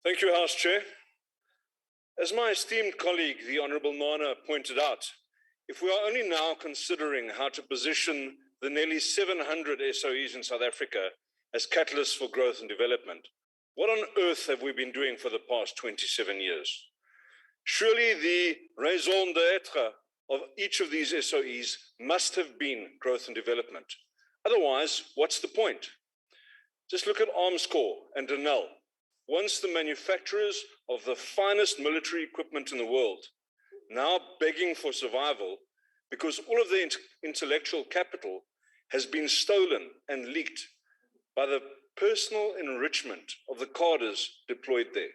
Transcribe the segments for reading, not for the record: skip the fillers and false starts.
Thank you, House Chair. As my esteemed colleague, the Honourable Nana, pointed out, if we are only now considering how to position the nearly 700 SOEs in South Africa as catalysts for growth and development, what on earth have we been doing for the past 27 years? Surely the raison d'etre of each of these SOEs must have been growth and development. Otherwise, what's the point? Just look at Armscor and Denel, once the manufacturers of the finest military equipment in the world, now begging for survival because all of their intellectual capital has been stolen and leaked by the personal enrichment of the cadres deployed there.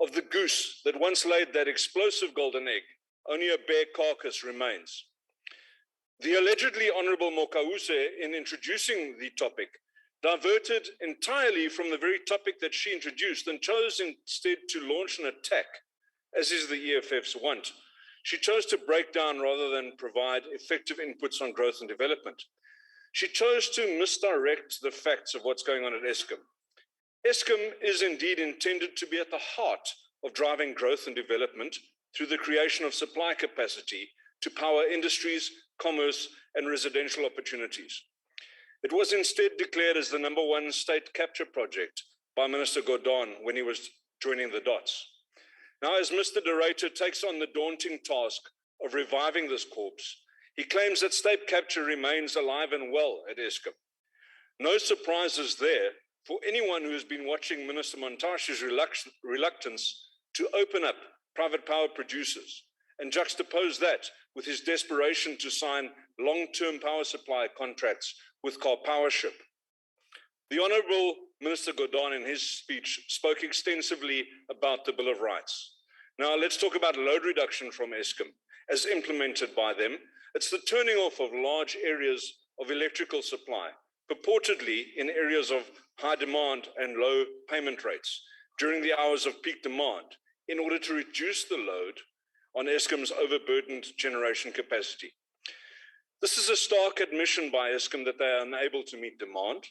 Of the goose that once laid that explosive golden egg, only a bare carcass remains. The allegedly Honourable Mokause, in introducing the topic, diverted entirely from the very topic that she introduced and chose instead to launch an attack, as is the EFF's wont. She chose to break down rather than provide effective inputs on growth and development. She chose to misdirect the facts of what's going on at Eskom. Eskom is indeed intended to be at the heart of driving growth and development through the creation of supply capacity to power industries, commerce, and residential opportunities. It was instead declared as the #1 state capture project by Minister Gordon when he was joining the dots. Now, as Mr. De Ruyter takes on the daunting task of reviving this corpse, he claims that state capture remains alive and well at Eskom. No surprises there for anyone who has been watching Minister Montashe's reluctance to open up private power producers and juxtapose that with his desperation to sign long-term power supply contracts with Karpowership. The Honourable Minister Gordon in his speech spoke extensively about the Bill of Rights. Now let's talk about load reduction from Eskom as implemented by them. It's the turning off of large areas of electrical supply, purportedly in areas of high demand and low payment rates during the hours of peak demand in order to reduce the load on Eskom's overburdened generation capacity. This is a stark admission by Eskom that they are unable to meet demand,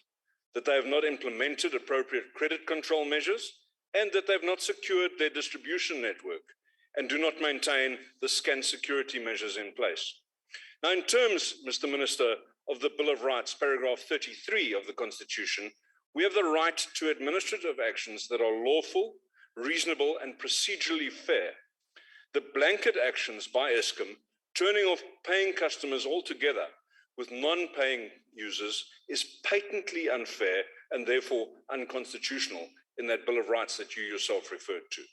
that they have not implemented appropriate credit control measures, and that they have not secured their distribution network and do not maintain the scant security measures in place. Now, in terms, Mr. Minister, of the Bill of Rights, paragraph 33 of the Constitution, we have the right to administrative actions that are lawful, reasonable, and procedurally fair. The blanket actions by Eskom, turning off paying customers altogether with non-paying users, is patently unfair and therefore unconstitutional in that Bill of Rights that you yourself referred to.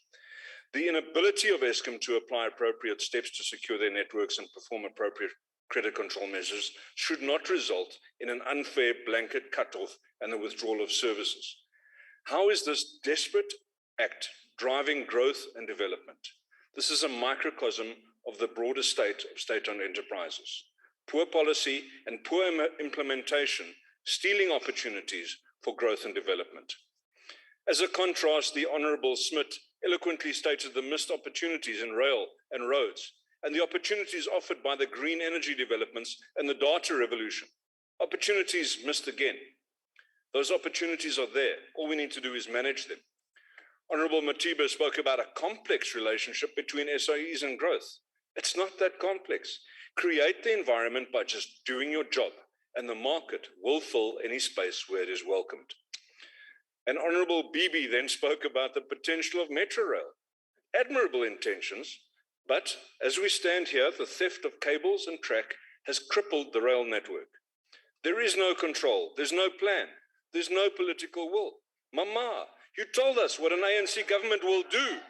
The inability of Eskom to apply appropriate steps to secure their networks and perform appropriate credit control measures should not result in an unfair blanket cutoff and the withdrawal of services. How is this desperate act driving growth and development? This is a microcosm of the broader state of state-owned enterprises. Poor policy and poor implementation, stealing opportunities for growth and development. As a contrast, the Honourable Smith eloquently stated the missed opportunities in rail and roads, and the opportunities offered by the green energy developments and the data revolution. Opportunities missed again. Those opportunities are there. All we need to do is manage them. Honourable Matiba spoke about a complex relationship between SOEs and growth. It's not that complex. Create the environment by just doing your job, and the market will fill any space where it is welcomed. And Honourable Bibi then spoke about the potential of Metro Rail. Admirable intentions, but as we stand here, the theft of cables and track has crippled the rail network. There is no control, there's no plan, there's no political will. Mama, you told us what an ANC government will do.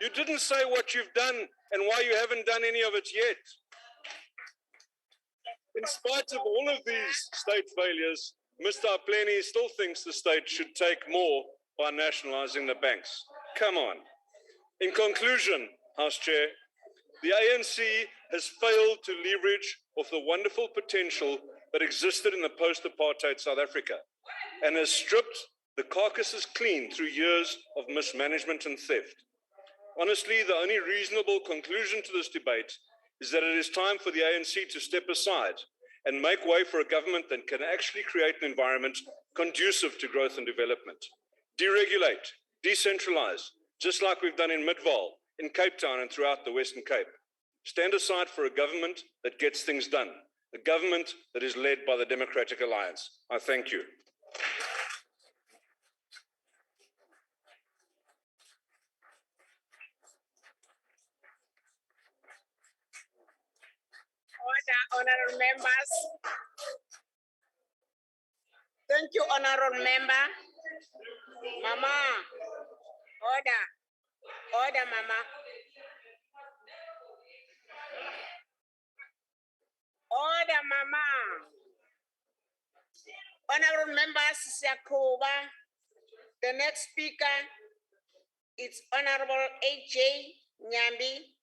You didn't say what you've done and why you haven't done any of it yet. In spite of all of these state failures, Mr. Apleni still thinks the state should take more by nationalizing the banks. Come on. In conclusion, House Chair, the ANC has failed to leverage off the wonderful potential that existed in the post-apartheid South Africa and has stripped the carcasses clean through years of mismanagement and theft. Honestly, the only reasonable conclusion to this debate is that it is time for the ANC to step aside and make way for a government that can actually create an environment conducive to growth and development. Deregulate, Decentralize, just like we've done in Midvaal, in Cape Town and throughout the Western Cape. Stand aside for a government that gets things done, a government that is led by the Democratic Alliance. I thank you. Order, honorable members. Thank you, honorable member. Mama, order. Order, Mama. Order, Mama. Honorable members, Siyakuba. The next speaker is Honorable A.J. Nyambi.